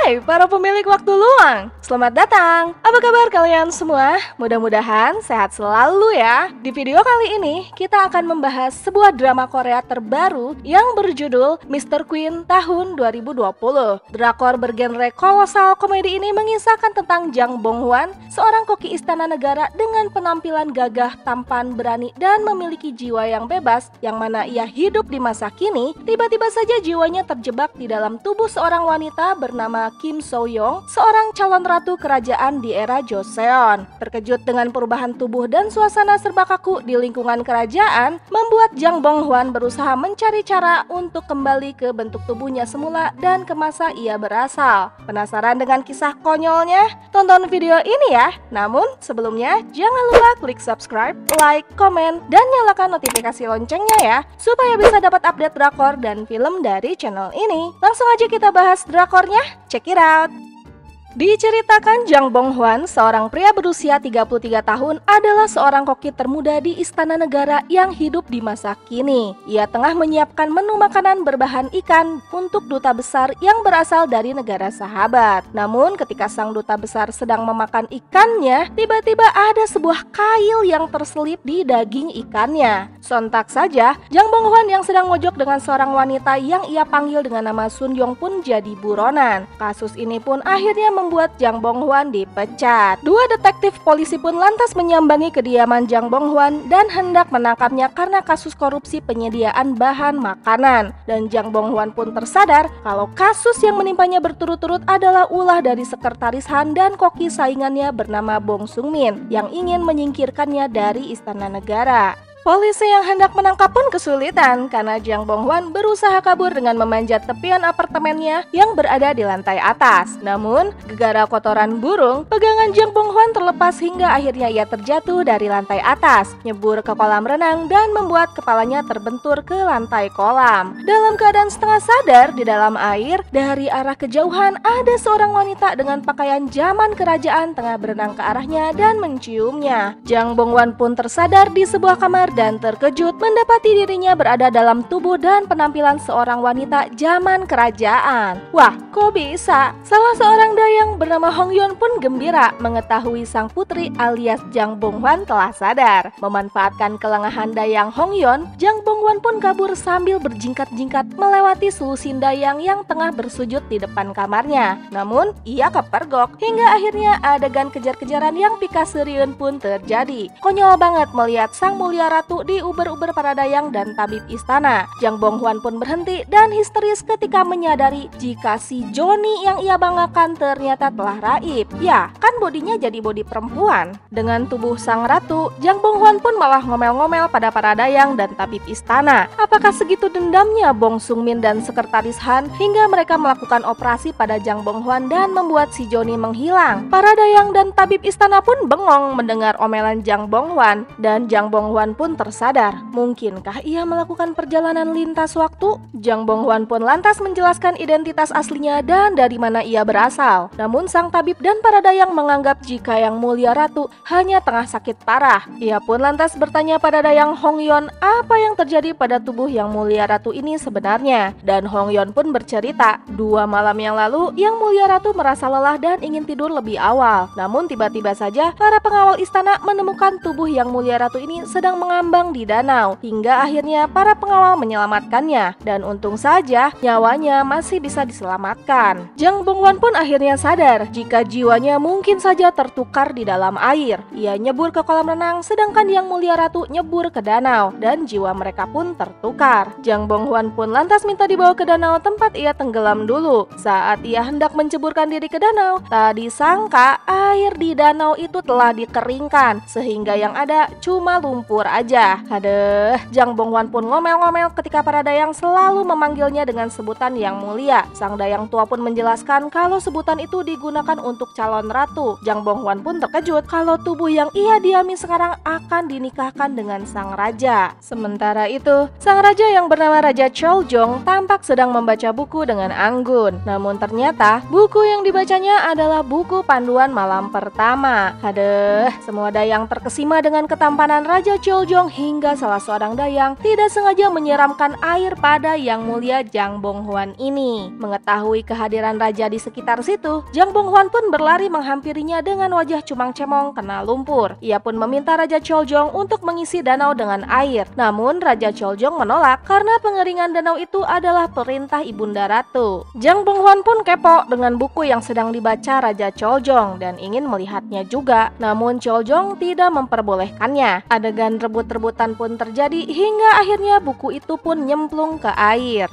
Hai para pemilik waktu luang, selamat datang. Apa kabar kalian semua? Mudah-mudahan sehat selalu ya. Di video kali ini kita akan membahas sebuah drama Korea terbaru yang berjudul Mr. Queen tahun 2020. Drakor bergenre kolosal komedi ini mengisahkan tentang Jang Bong Hwan, seorang koki istana negara dengan penampilan gagah, tampan, berani, dan memiliki jiwa yang bebas, yang mana ia hidup di masa kini. Tiba-tiba saja jiwanya terjebak di dalam tubuh seorang wanita bernama Kim So Young, seorang calon ratu kerajaan di era Joseon. Terkejut dengan perubahan tubuh dan suasana serba kaku di lingkungan kerajaan, membuat Jang Bong Hwan berusaha mencari cara untuk kembali ke bentuk tubuhnya semula dan ke masa ia berasal. Penasaran dengan kisah konyolnya? Tonton video ini ya. Namun sebelumnya jangan lupa klik subscribe, like, komen, dan nyalakan notifikasi loncengnya ya, supaya bisa dapat update drakor dan film dari channel ini. Langsung aja kita bahas drakornya. Check it out! Diceritakan Jang Bong Hwan, seorang pria berusia 33 tahun, adalah seorang koki termuda di istana negara yang hidup di masa kini. Ia tengah menyiapkan menu makanan berbahan ikan untuk duta besar yang berasal dari negara sahabat. Namun ketika sang duta besar sedang memakan ikannya, tiba-tiba ada sebuah kail yang terselip di daging ikannya. Sontak saja, Jang Bong Hwan yang sedang mojok dengan seorang wanita yang ia panggil dengan nama Sun Yong pun jadi buronan. Kasus ini pun akhirnya membuat Jang Bong Hwan dipecat. Dua detektif polisi pun lantas menyambangi kediaman Jang Bong Hwan dan hendak menangkapnya karena kasus korupsi penyediaan bahan makanan. Dan Jang Bong Hwan pun tersadar kalau kasus yang menimpanya berturut-turut adalah ulah dari sekretaris Han dan koki saingannya bernama Bong Sung Min yang ingin menyingkirkannya dari istana negara. Polisi yang hendak menangkap pun kesulitan karena Jang Bong Hwan berusaha kabur dengan memanjat tepian apartemennya yang berada di lantai atas. Namun, gegara kotoran burung, pegangan Jang Bong Hwan terlepas hingga akhirnya ia terjatuh dari lantai atas, nyebur ke kolam renang dan membuat kepalanya terbentur ke lantai kolam. Dalam keadaan setengah sadar di dalam air, dari arah kejauhan ada seorang wanita dengan pakaian zaman kerajaan tengah berenang ke arahnya dan menciumnya. Jang Bong Hwan pun tersadar di sebuah kamar dan terkejut mendapati dirinya berada dalam tubuh dan penampilan seorang wanita zaman kerajaan. Wah, kok bisa? Salah seorang dayang bernama Hong Yeon pun gembira mengetahui sang putri alias Jang Bong Hwan telah sadar. Memanfaatkan kelengahan dayang Hong Yeon, Jang Bong Hwan pun kabur sambil berjingkat-jingkat melewati selusin dayang yang tengah bersujud di depan kamarnya. Namun, ia kepergok hingga akhirnya adegan kejar-kejaran yang pikaseriun pun terjadi. Konyol banget melihat sang mulia ratu diuber-uber para dayang dan tabib istana. Jang Bong Hwan pun berhenti dan histeris ketika menyadari jika si Johnny yang ia banggakan ternyata telah raib. Ya, kan bodinya jadi bodi perempuan. Dengan tubuh sang ratu, Jang Bong Hwan pun malah ngomel-ngomel pada para dayang dan tabib istana. Apakah segitu dendamnya Bong Sung Min dan sekretaris Han hingga mereka melakukan operasi pada Jang Bong Hwan dan membuat si Johnny menghilang? Para dayang dan tabib istana pun bengong mendengar omelan Jang Bong Hwan, dan Jang Bong Hwan pun tersadar, mungkinkah ia melakukan perjalanan lintas waktu? Jang Bong Hwan pun lantas menjelaskan identitas aslinya dan dari mana ia berasal. Namun sang tabib dan para dayang menganggap jika yang mulia ratu hanya tengah sakit parah. Ia pun lantas bertanya pada dayang Hong Yeon apa yang terjadi pada tubuh yang mulia ratu ini sebenarnya. Dan Hong Yeon pun bercerita, 2 malam yang lalu yang mulia ratu merasa lelah dan ingin tidur lebih awal. Namun tiba-tiba saja para pengawal istana menemukan tubuh yang mulia ratu ini sedang mengambang di danau, hingga akhirnya para pengawal menyelamatkannya, dan untung saja nyawanya masih bisa diselamatkan. Jang Bong Hwan pun akhirnya sadar jika jiwanya mungkin saja tertukar di dalam air. Ia nyebur ke kolam renang sedangkan yang mulia ratu nyebur ke danau, dan jiwa mereka pun tertukar. Jang Bong Hwan pun lantas minta dibawa ke danau tempat ia tenggelam dulu. Saat ia hendak menceburkan diri ke danau, tak disangka air di danau itu telah dikeringkan sehingga yang ada cuma lumpur aja. Aduh, Jang Bong Hwan pun ngomel-ngomel ketika para dayang selalu memanggilnya dengan sebutan yang mulia. Sang dayang tua pun menjelaskan kalau sebutan itu digunakan untuk calon ratu. Jang Bong Hwan pun terkejut kalau tubuh yang ia diami sekarang akan dinikahkan dengan sang raja. Sementara itu, sang raja yang bernama Raja Choljong tampak sedang membaca buku dengan anggun. Namun ternyata buku yang dibacanya adalah buku panduan malam pertama. Aduh, semua dayang terkesima dengan ketampanan Raja Choljong Choljong hingga salah seorang dayang tidak sengaja menyiramkan air pada Yang Mulia Jang Bonghwan ini. Mengetahui kehadiran raja di sekitar situ, Jang Bonghwan pun berlari menghampirinya dengan wajah cumang-cemong kena lumpur. Ia pun meminta Raja Choljong untuk mengisi danau dengan air. Namun Raja Choljong menolak karena pengeringan danau itu adalah perintah Ibunda Ratu. Jang Bonghwan pun kepo dengan buku yang sedang dibaca Raja Choljong dan ingin melihatnya juga. Namun Choljong tidak memperbolehkannya. Adegan rebut-rebutan pun terjadi hingga akhirnya buku itu pun nyemplung ke air.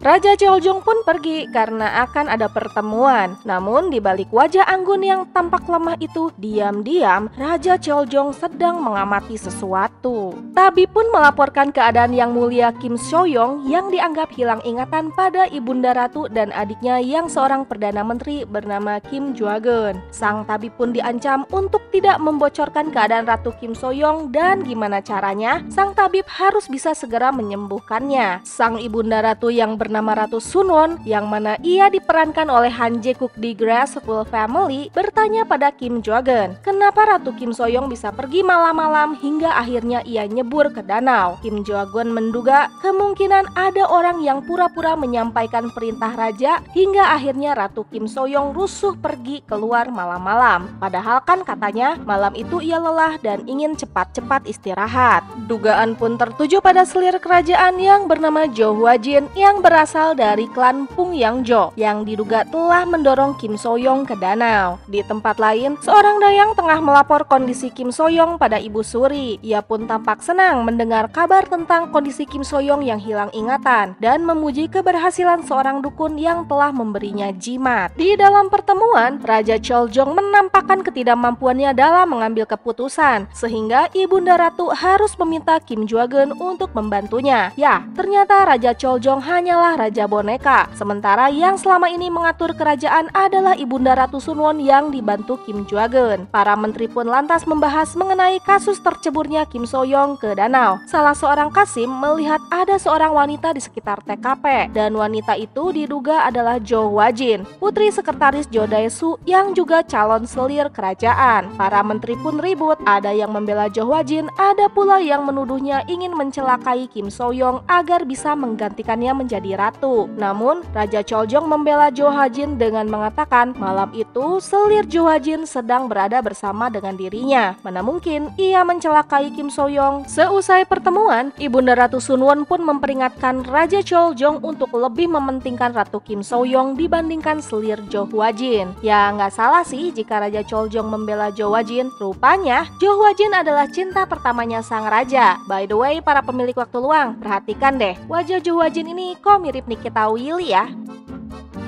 Raja Choljong pun pergi karena akan ada pertemuan. Namun di balik wajah anggun yang tampak lemah itu, diam-diam Raja Choljong sedang mengamati sesuatu. Tabi pun melaporkan keadaan Yang Mulia Kim Soyong yang dianggap hilang ingatan pada Ibunda Ratu dan adiknya yang seorang Perdana Menteri bernama Kim Jwageun. Sang tabi pun diancam untuk tidak membocorkan keadaan Ratu Kim Soyong dan gimana caranya sang tabib harus bisa segera menyembuhkannya. Sang Ibunda Ratu yang bernama Ratu Sunwon yang mana ia diperankan oleh Han Jae-guk di Graceful Family bertanya pada Kim Jwageun, kenapa Ratu Kim Soyong bisa pergi malam-malam hingga akhirnya ia nyebur ke danau. Kim Jwageun menduga kemungkinan ada orang yang pura-pura menyampaikan perintah raja hingga akhirnya Ratu Kim Soyong rusuh pergi keluar malam-malam. Padahal kan katanya malam itu ia lelah dan ingin cepat-cepat istirahat. Dugaan pun tertuju pada selir kerajaan yang bernama Jo Hwa-jin yang berasal dari klan Pung Yang-jo yang diduga telah mendorong Kim Soyong ke danau. Di tempat lain, seorang dayang tengah melapor kondisi Kim Soyong pada Ibu Suri. Ia pun tampak senang mendengar kabar tentang kondisi Kim Soyong yang hilang ingatan dan memuji keberhasilan seorang dukun yang telah memberinya jimat. Di dalam pertemuan, Raja Choljong menampakkan ketidakmampuannya dalam mengambil keputusan sehingga Ibunda Ratu harus meminta Kim Jwageun untuk membantunya. Ya, ternyata Raja Choljong hanyalah raja boneka, sementara yang selama ini mengatur kerajaan adalah Ibunda Ratu Sunwon yang dibantu Kim Jwageun. Para menteri pun lantas membahas mengenai kasus terceburnya Kim Soyong ke danau. Salah seorang kasim melihat ada seorang wanita di sekitar TKP dan wanita itu diduga adalah Jo Hwa-jin, putri sekretaris Jo Dae-soo yang juga calon selir kerajaan. Para menteri pun ribut, ada yang membela Jo Hwa-jin, ada pula yang menuduhnya ingin mencelakai Kim Soyong agar bisa menggantikannya menjadi ratu. Namun Raja Choljong membela Jo Hwa-jin dengan mengatakan malam itu selir Jo Hwa-jin sedang berada bersama dengan dirinya. Mana mungkin ia mencelakai Kim Soyong. Seusai pertemuan, Ibunda Ratu Sunwon pun memperingatkan Raja Choljong untuk lebih mementingkan Ratu Kim Soyong dibandingkan selir Jo Hwa-jin. Ya nggak salah sih jika Raja Choljong membela Jo Hwa-jin. Rupanya Jo Hwa-jin adalah cinta pertamanya sang raja. By the way, para pemilik waktu luang, perhatikan deh, wajah Jo Hwa-jin ini kok mirip Nikita Willy ya.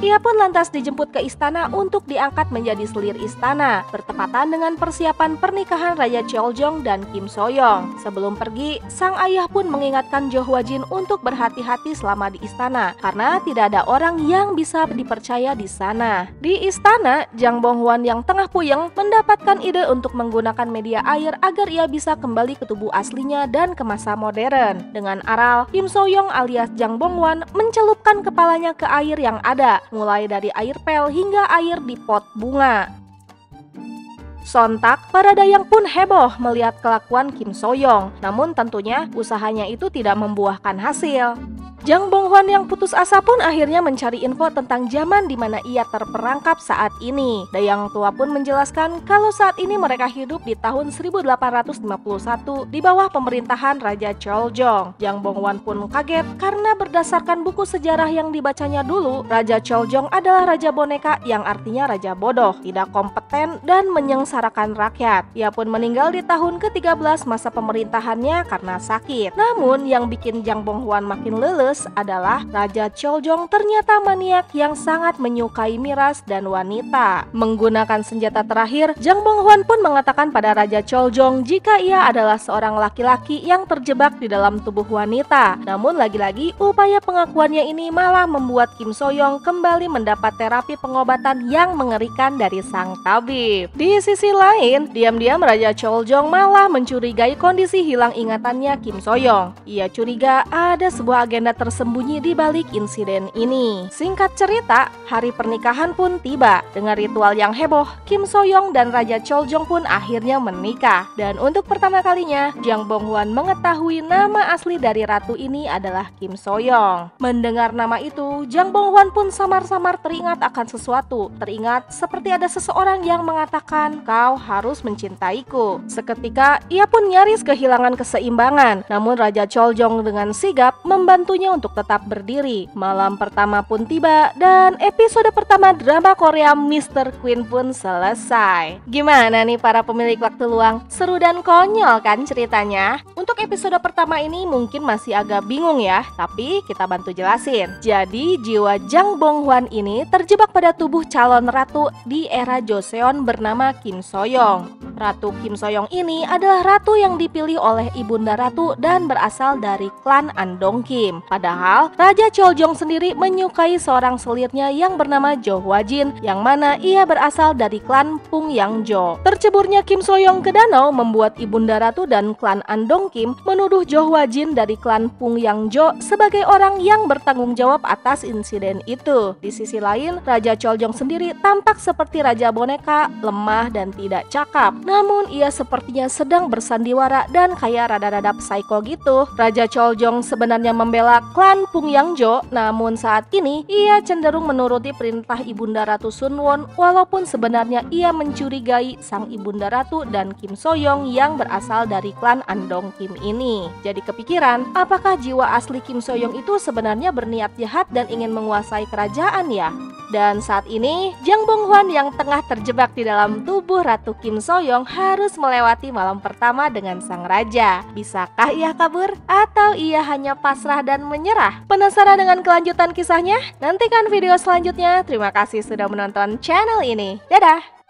Ia pun lantas dijemput ke istana untuk diangkat menjadi selir istana, bertepatan dengan persiapan pernikahan Raja Choljong dan Kim Soyong. Sebelum pergi, sang ayah pun mengingatkan Jo Hwa-jin untuk berhati-hati selama di istana, karena tidak ada orang yang bisa dipercaya di sana. Di istana, Jang Bonghwan yang tengah puyeng mendapatkan ide untuk menggunakan media air agar ia bisa kembali ke tubuh aslinya dan ke masa modern. Dengan aral, Kim Soyong alias Jang Bonghwan mencelupkan kepalanya ke air yang ada, mulai dari air pel hingga air di pot bunga. Sontak, para dayang pun heboh melihat kelakuan Kim Soyong. Namun tentunya usahanya itu tidak membuahkan hasil. Jang Bonghwan yang putus asa pun akhirnya mencari info tentang zaman di mana ia terperangkap saat ini. Dayang tua pun menjelaskan kalau saat ini mereka hidup di tahun 1851 di bawah pemerintahan Raja Choljong. Jang Bonghwan pun kaget karena berdasarkan buku sejarah yang dibacanya dulu, Raja Choljong adalah raja boneka yang artinya raja bodoh, tidak kompeten dan menyengsarakan rakyat. Ia pun meninggal di tahun ke-13 masa pemerintahannya karena sakit. Namun yang bikin Jang Bonghwan makin leles adalah Raja Choljong ternyata maniak yang sangat menyukai miras dan wanita. Menggunakan senjata terakhir, Jang Bonghwan pun mengatakan pada Raja Choljong jika ia adalah seorang laki-laki yang terjebak di dalam tubuh wanita. Namun lagi-lagi upaya pengakuannya ini malah membuat Kim Soyong kembali mendapat terapi pengobatan yang mengerikan dari sang tabib. Di sisi lain, diam-diam Raja Choljong malah mencurigai kondisi hilang ingatannya Kim Soyong. Ia curiga ada sebuah agenda tersembunyi di balik insiden ini. Singkat cerita, hari pernikahan pun tiba. Dengan ritual yang heboh, Kim So-young dan Raja Choljong pun akhirnya menikah. Dan untuk pertama kalinya, Jang Bong-hwan mengetahui nama asli dari ratu ini adalah Kim So-young. Mendengar nama itu, Jang Bong-hwan pun samar-samar teringat akan sesuatu. Teringat seperti ada seseorang yang mengatakan, "Kau harus mencintaiku." Seketika, ia pun nyaris kehilangan keseimbangan. Namun Raja Choljong dengan sigap membantunya untuk tetap berdiri. Malam pertama pun tiba dan episode pertama drama Korea Mr. Queen pun selesai. Gimana nih para pemilik waktu luang? Seru dan konyol kan ceritanya? Untuk episode pertama ini mungkin masih agak bingung ya, tapi kita bantu jelasin. Jadi jiwa Jang Bong-hwan ini terjebak pada tubuh calon ratu di era Joseon bernama Kim So-young. Ratu Kim So-young ini adalah ratu yang dipilih oleh ibunda ratu dan berasal dari klan Andong Kim. Padahal Raja Choljong sendiri menyukai seorang selirnya yang bernama Jo Hwa-jin, yang mana ia berasal dari klan Pung Yang Jo. Terceburnya Kim So-young ke danau membuat ibunda ratu dan klan Andong Kim menuduh Jo Hwa-jin dari klan Pung Yang Jo sebagai orang yang bertanggung jawab atas insiden itu. Di sisi lain, Raja Choljong sendiri tampak seperti raja boneka, lemah dan tidak cakap. Namun ia sepertinya sedang bersandiwara dan kayak rada-rada psycho gitu. Raja Choljong sebenarnya membela klan Pung Yang Jo, namun saat ini ia cenderung menuruti perintah ibunda ratu Sunwon, walaupun sebenarnya ia mencurigai sang ibunda ratu dan Kim So-young yang berasal dari klan Andong Kim ini. Jadi kepikiran, apakah jiwa asli Kim So-young itu sebenarnya berniat jahat dan ingin menguasai kerajaan ya? Dan saat ini, Jang Bong-hwan yang tengah terjebak di dalam tubuh Ratu Kim So-young harus melewati malam pertama dengan sang raja. Bisakah ia kabur? Atau ia hanya pasrah dan menyerah? Penasaran dengan kelanjutan kisahnya? Nantikan video selanjutnya. Terima kasih sudah menonton channel ini. Dadah!